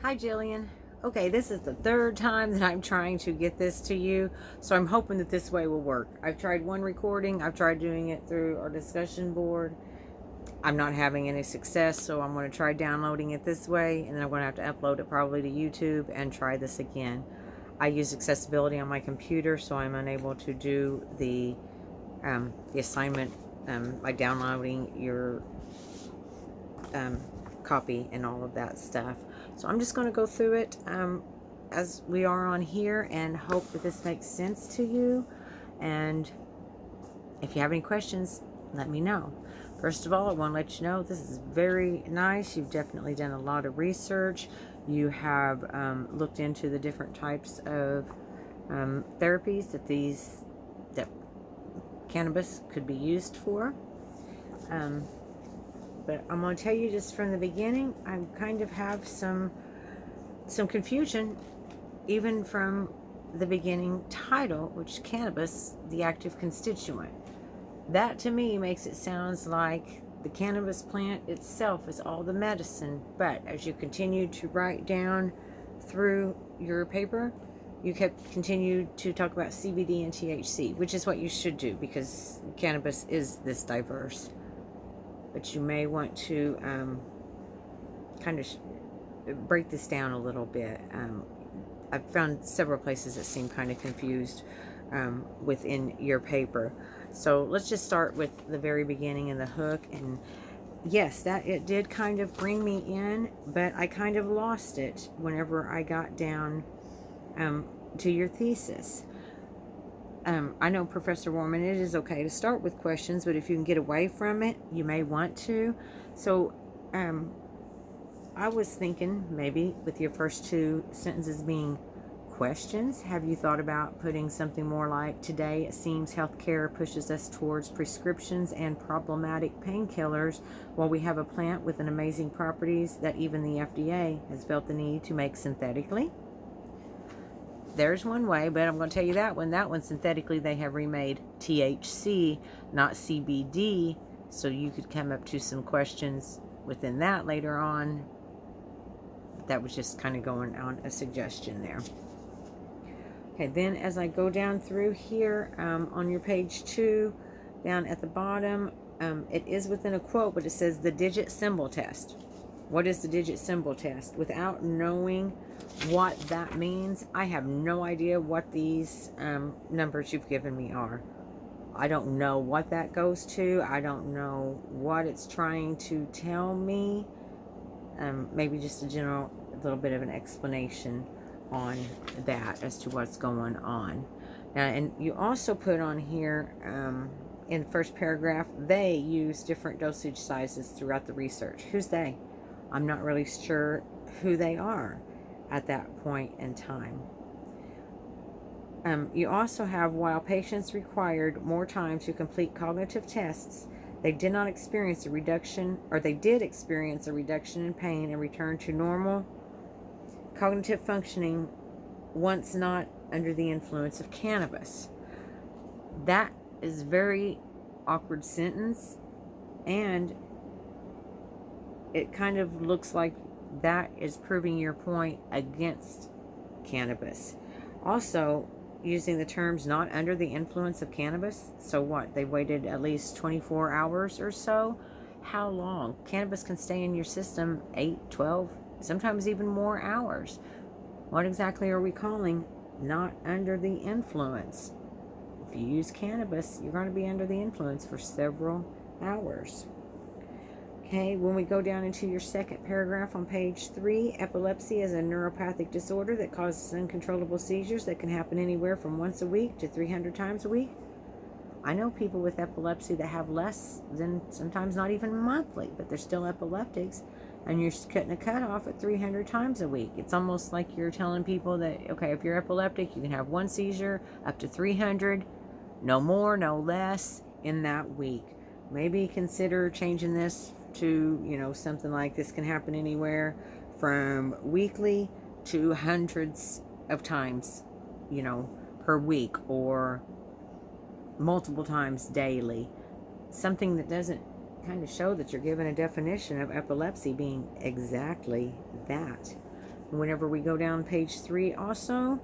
Hi, Jillian. Okay, this is the third time that I'm trying to get this to you, so I'm hoping that this way will work. I've tried one recording, I've tried doing it through our discussion board. I'm not having any success, so I'm going to try downloading it this way, and then I'm going to have to upload it probably to YouTube and try this again. I use accessibility on my computer, so I'm unable to do the assignment by downloading your copy and all of that stuff. So I'm just going to go through it as we are on here and hope that this makes sense to you. And if you have any questions, let me know. First of all, I want to let you know this is very nice. You've definitely done a lot of research. You have looked into the different types of therapies that cannabis could be used for. But I'm going to tell you just from the beginning, I kind of have some confusion, even from the beginning title, which is cannabis, the active constituent. That to me makes it sound like the cannabis plant itself is all the medicine. But as you continue to write down through your paper, you continued to talk about CBD and THC, which is what you should do because cannabis is this diverse. But you may want to kind of break this down a little bit. I've found several places that seem kind of confused within your paper. So let's just start with the very beginning and the hook. And yes, that it did kind of bring me in, but I kind of lost it whenever I got down to your thesis. I know, Professor Warman, it is okay to start with questions, but if you can get away from it, you may want to. So I was thinking maybe with your first two sentences being questions, have you thought about putting something more like, today it seems healthcare pushes us towards prescriptions and problematic painkillers while we have a plant with an amazing properties that even the FDA has felt the need to make synthetically? There's one way, but I'm going to tell you that one synthetically they have remade THC, not CBD, so you could come up to some questions within that later on. That was just kind of going on a suggestion there. Okay, then as I go down through here on your page 2, down at the bottom, it is within a quote, but it says the digit symbol test. What is the digit symbol test? Without knowing what that means, I have no idea what these numbers you've given me are. I don't know what that goes to. I don't know what it's trying to tell me. Maybe just a little bit of an explanation on that as to what's going on. Now, and you also put on here in the first paragraph, they use different dosage sizes throughout the research. Who's they? I'm not really sure who they are at that point in time. You also have, while patients required more time to complete cognitive tests, they did not experience a reduction, or they did experience a reduction in pain and return to normal cognitive functioning once not under the influence of cannabis. That is a very awkward sentence, and it kind of looks like that is proving your point against cannabis. Also, using the terms not under the influence of cannabis. So what? They waited at least 24 hours or so? How long? Cannabis can stay in your system 8, 12, sometimes even more hours. What exactly are we calling not under the influence? If you use cannabis, you're going to be under the influence for several hours. Okay, when we go down into your second paragraph on page 3, epilepsy is a neuropathic disorder that causes uncontrollable seizures that can happen anywhere from once a week to 300 times a week. I know people with epilepsy that have less than, sometimes not even monthly, but they're still epileptics, and you're cutting a cutoff at 300 times a week. It's almost like you're telling people that, okay, if you're epileptic, you can have one seizure up to 300, no more, no less in that week. Maybe consider changing this to, something like this can happen anywhere from weekly to hundreds of times, per week, or multiple times daily. Something that doesn't kind of show that you're given a definition of epilepsy being exactly that. Whenever we go down page 3 also,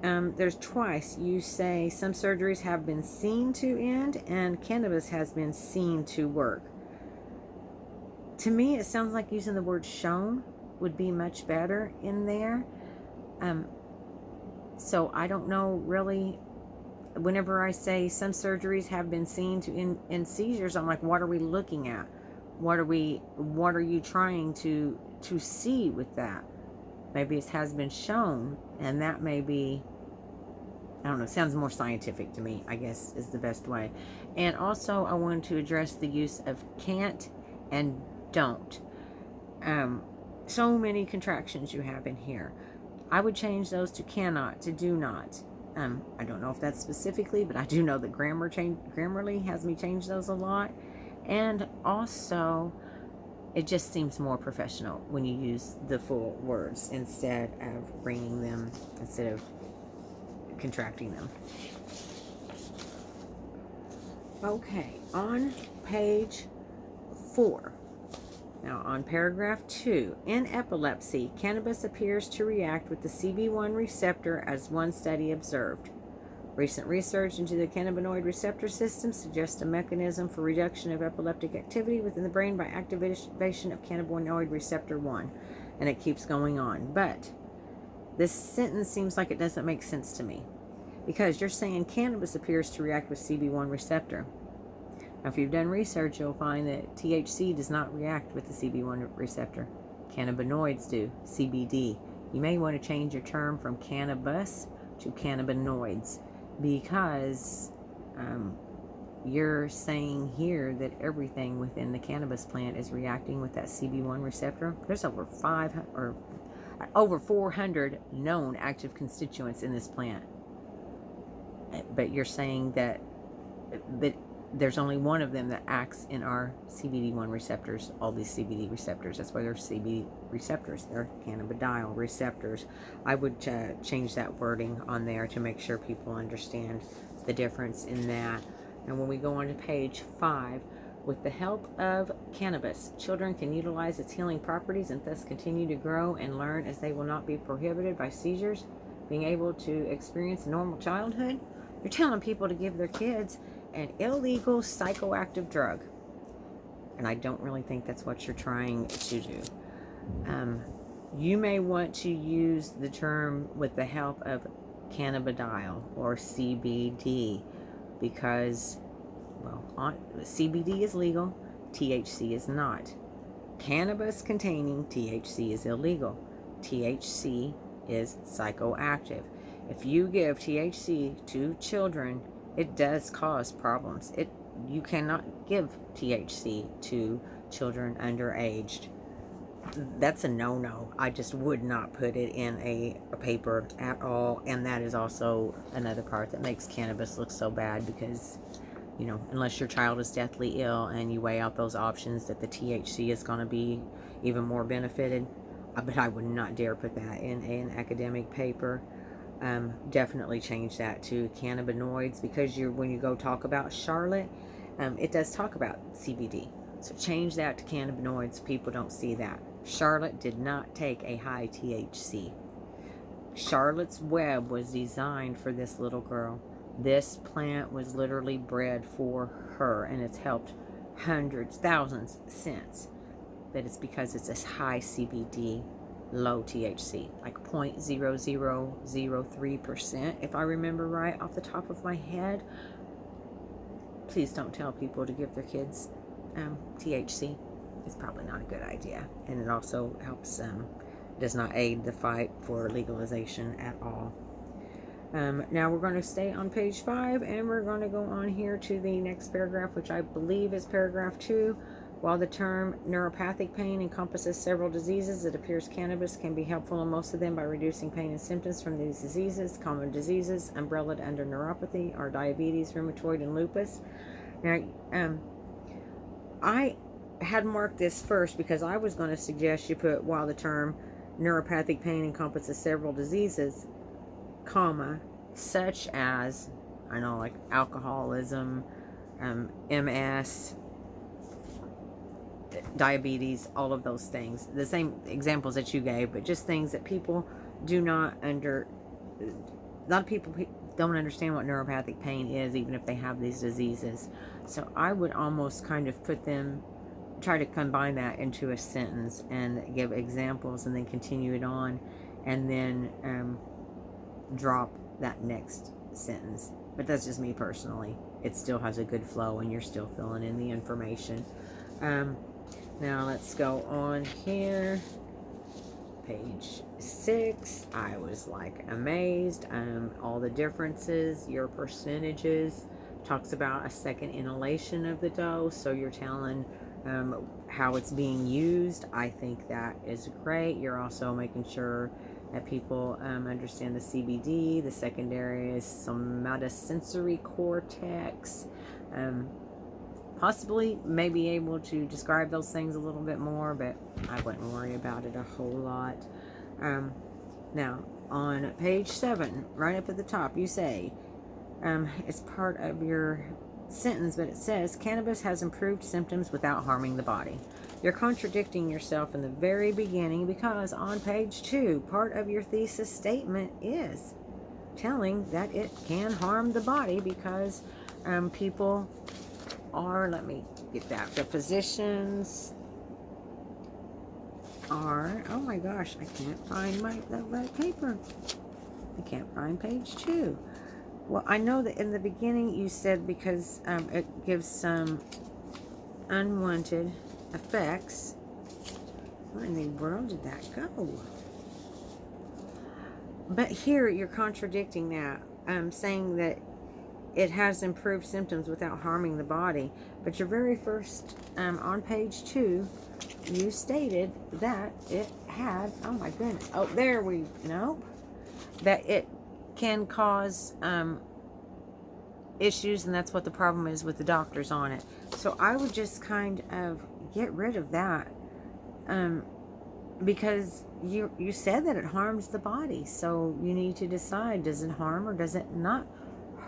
there's twice you say some surgeries have been seen to end and cannabis has been seen to work. To me, it sounds like using the word shown would be much better in there. So I don't know really. Whenever I say some surgeries have been seen to end seizures, I'm like, what are we looking at? What are you trying to see with that? Maybe it has been shown, and that may be, I don't know, sounds more scientific to me, I guess is the best way. And also I wanted to address the use of can't and don't. So many contractions you have in here. I would change those to cannot, to do not. I don't know if that's specifically, but I do know that Grammarly has me change those a lot. And also, it just seems more professional when you use the full words instead of instead of contracting them. Okay, on page 4. Now, on paragraph 2, in epilepsy, cannabis appears to react with the CB1 receptor as one study observed. Recent research into the cannabinoid receptor system suggests a mechanism for reduction of epileptic activity within the brain by activation of cannabinoid receptor 1. And it keeps going on. But this sentence seems like it doesn't make sense to me, because you're saying cannabis appears to react with CB1 receptor. Now, if you've done research, you'll find that THC does not react with the CB1 receptor. Cannabinoids do, CBD. You may want to change your term from cannabis to cannabinoids, because you're saying here that everything within the cannabis plant is reacting with that CB1 receptor. There's over 400 known active constituents in this plant. But you're saying that there's only one of them that acts in our CBD1 receptors, all these CBD receptors. That's why they're CBD receptors. They're cannabidiol receptors. I would change that wording on there to make sure people understand the difference in that. And when we go on to page 5, with the help of cannabis, children can utilize its healing properties and thus continue to grow and learn, as they will not be prohibited by seizures, being able to experience a normal childhood. You're telling people to give their kids an illegal psychoactive drug, and I don't really think that's what you're trying to do. You may want to use the term with the help of cannabidiol or CBD, because, well, CBD is legal, THC is not. Cannabis containing THC is illegal. THC is psychoactive. If you give THC to children, it does cause problems. You cannot give THC to children underaged. That's a no-no. I just would not put it in a paper at all. And that is also another part that makes cannabis look so bad, because, you know, unless your child is deathly ill and you weigh out those options, that the THC is going to be even more benefited. But I would not dare put that in an academic paper. Definitely change that to cannabinoids, because when you go talk about Charlotte, it does talk about CBD. So change that to cannabinoids. People don't see that. Charlotte did not take a high THC. Charlotte's Web was designed for this little girl. This plant was literally bred for her, and it's helped hundreds, thousands since. But it's because it's a high CBD, low THC, like 0.0003%, if I remember right off the top of my head. Please don't tell people to give their kids THC. It's probably not a good idea, and it also helps does not aid the fight for legalization at all. Now we're going to stay on page 5, and we're going to go on here to the next paragraph, which I believe is paragraph 2. While the term neuropathic pain encompasses several diseases, it appears cannabis can be helpful in most of them by reducing pain and symptoms from these diseases. Common diseases umbrellaed under neuropathy are diabetes, rheumatoid, and lupus. Now, I had marked this first because I was going to suggest you put, while the term neuropathic pain encompasses several diseases, comma, such as, I know, like alcoholism, MS, diabetes, all of those things. The same examples that you gave, but just things that people do not a lot of people don't understand what neuropathic pain is, even if they have these diseases. So I would almost kind of try to combine that into a sentence and give examples and then continue it on, and then drop that next sentence. But that's just me personally. It still has a good flow and you're still filling in the information. Now let's go on here. Page 6. I was like amazed. All the differences, your percentages. Talks about a second inhalation of the dose. So you're telling how it's being used. I think that is great. You're also making sure that people understand the CBD. The secondary is somatosensory cortex. Possibly may be able to describe those things a little bit more, but I wouldn't worry about it a whole lot. Now, on page 7, right up at the top, you say, it's part of your sentence, but it says, cannabis has improved symptoms without harming the body. You're contradicting yourself in the very beginning, because on page 2, part of your thesis statement is telling that it can harm the body because people are, let me get that, the physicians are, oh my gosh, I can't find the right paper. I can't find page 2. Well, I know that in the beginning you said because it gives some unwanted effects. Where in the world did that go? But here you're contradicting that, saying that it has improved symptoms without harming the body. But your very first, on page 2, you stated that it had, oh my goodness, oh, there we, nope, that it can cause issues, and that's what the problem is with the doctors on it. So I would just kind of get rid of that, because you said that it harms the body. So you need to decide, does it harm or does it not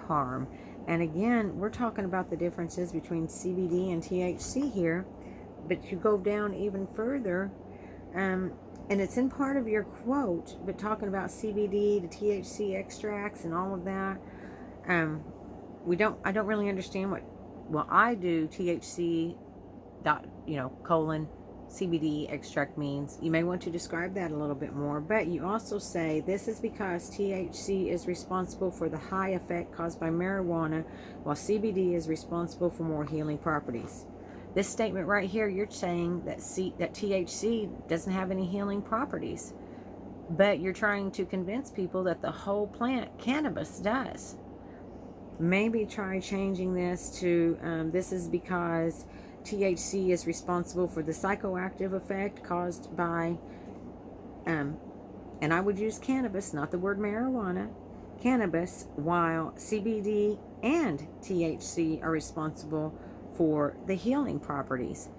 harm? And again, we're talking about the differences between CBD and THC here, but you go down even further, and it's in part of your quote, but talking about CBD, the THC extracts and all of that. I don't really understand well, I do THC colon CBD extract means. You may want to describe that a little bit more, but you also say this is because THC is responsible for the high effect caused by marijuana, while CBD is responsible for more healing properties. This statement right here, you're saying that THC doesn't have any healing properties, but you're trying to convince people that the whole plant, cannabis, does. Maybe try changing this to, this is because THC is responsible for the psychoactive effect caused by, and I would use cannabis, not the word marijuana, cannabis, while CBD and THC are responsible for the healing properties.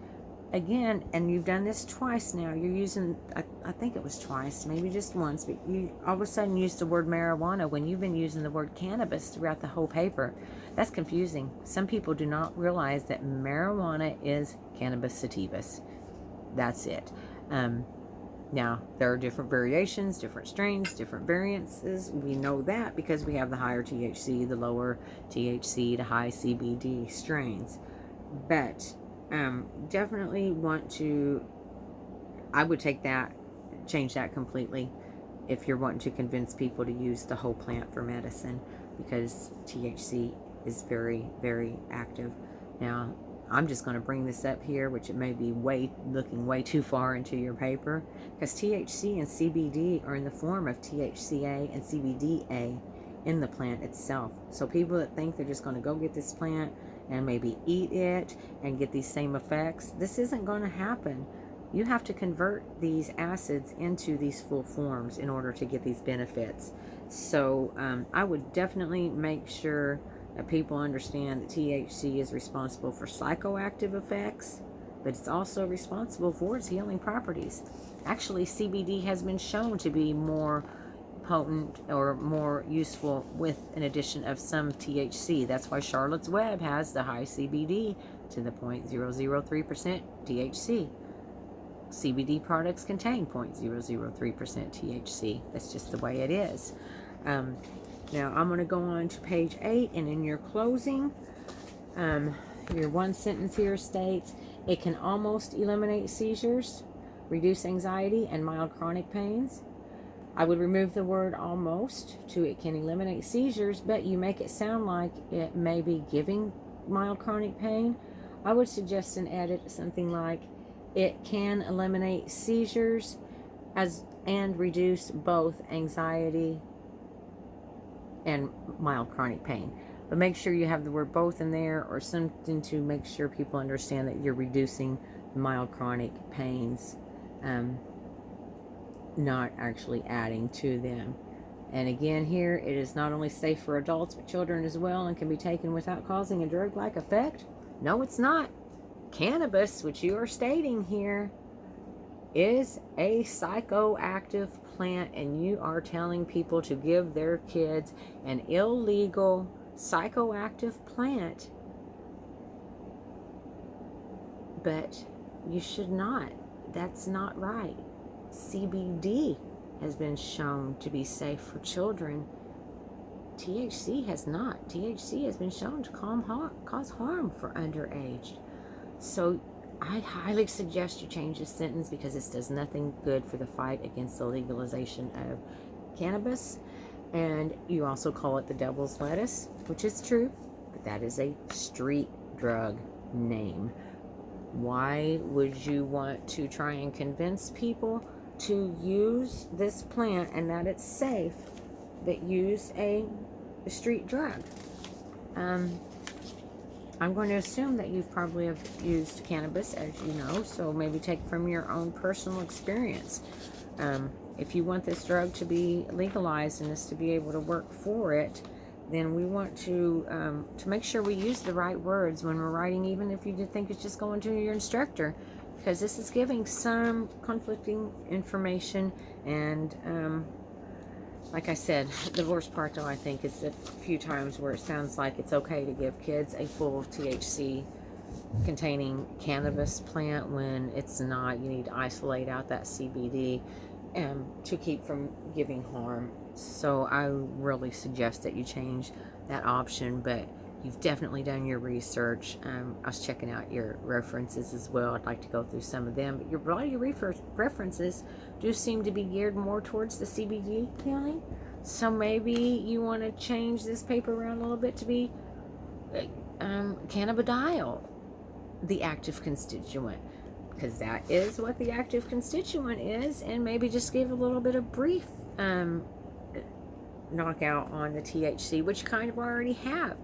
Again, and you've done this twice now. You're using, I think it was twice, maybe just once, but you all of a sudden used the word marijuana when you've been using the word cannabis throughout the whole paper. That's confusing. Some people do not realize that marijuana is cannabis sativas. That's it. Now, there are different variations, different strains, different variances. We know that because we have the higher THC, the lower THC, the high CBD strains. But definitely want to, I would take that, change that completely if you're wanting to convince people to use the whole plant for medicine, because THC is very, very active. Now, I'm just going to bring this up here, which it may be looking way too far into your paper, because THC and CBD are in the form of THCA and CBDA in the plant itself. So people that think they're just going to go get this plant and maybe eat it and get these same effects, this isn't going to happen. You have to convert these acids into these full forms in order to get these benefits. So I would definitely make sure that people understand that THC is responsible for psychoactive effects, but it's also responsible for its healing properties. Actually, CBD has been shown to be more potent or more useful with an addition of some THC. That's why Charlotte's Web has the high CBD to the 0.003% THC. CBD products contain 0.003% THC. That's just the way it is. Now I'm going to go on to page 8, and in your closing, your one sentence here states, it can almost eliminate seizures, reduce anxiety, and mild chronic pains. I would remove the word almost to it can eliminate seizures, but you make it sound like it may be giving mild chronic pain. I would suggest and edit something like, it can eliminate seizures and reduce both anxiety and mild chronic pain. But make sure you have the word both in there, or something to make sure people understand that you're reducing mild chronic pains, not actually adding to them. And again, here, it is not only safe for adults but children as well, and can be taken without causing a drug-like effect. No, it's not. Cannabis, which you are stating here, is a psychoactive plant, and you are telling people to give their kids an illegal psychoactive plant. But you should not. That's not right. CBD has been shown to be safe for children. THC has not. THC has been shown to cause harm for underage. So I highly suggest you change this sentence, because this does nothing good for the fight against the legalization of cannabis. And you also call it the devil's lettuce, which is true, but that is a street drug name. Why would you want to try and convince people to use this plant and that it's safe, but use a street drug? I'm going to assume that you've probably have used cannabis, as you know, so maybe take from your own personal experience. If you want this drug to be legalized and this to be able to work for it, then we want to make sure we use the right words when we're writing, even if you think it's just going to your instructor, because this is giving some conflicting information. And like I said, the worst part, though, I think, is the few times where it sounds like it's okay to give kids a full THC containing cannabis plant when it's not. You need to isolate out that CBD to keep from giving harm. So I really suggest that you change that option, but you've definitely done your research. I was checking out your references as well. I'd like to go through some of them, but a lot of your references do seem to be geared more towards the CBD healing. So maybe you want to change this paper around a little bit to be cannabidiol, the active constituent, because that is what the active constituent is, and maybe just give a little bit of brief knockout on the THC, which you kind of already have.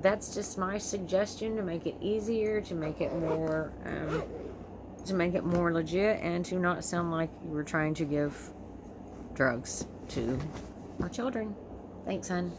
That's just my suggestion to make it easier, to make it more legit, and to not sound like you were trying to give drugs to our children. Thanks, hon.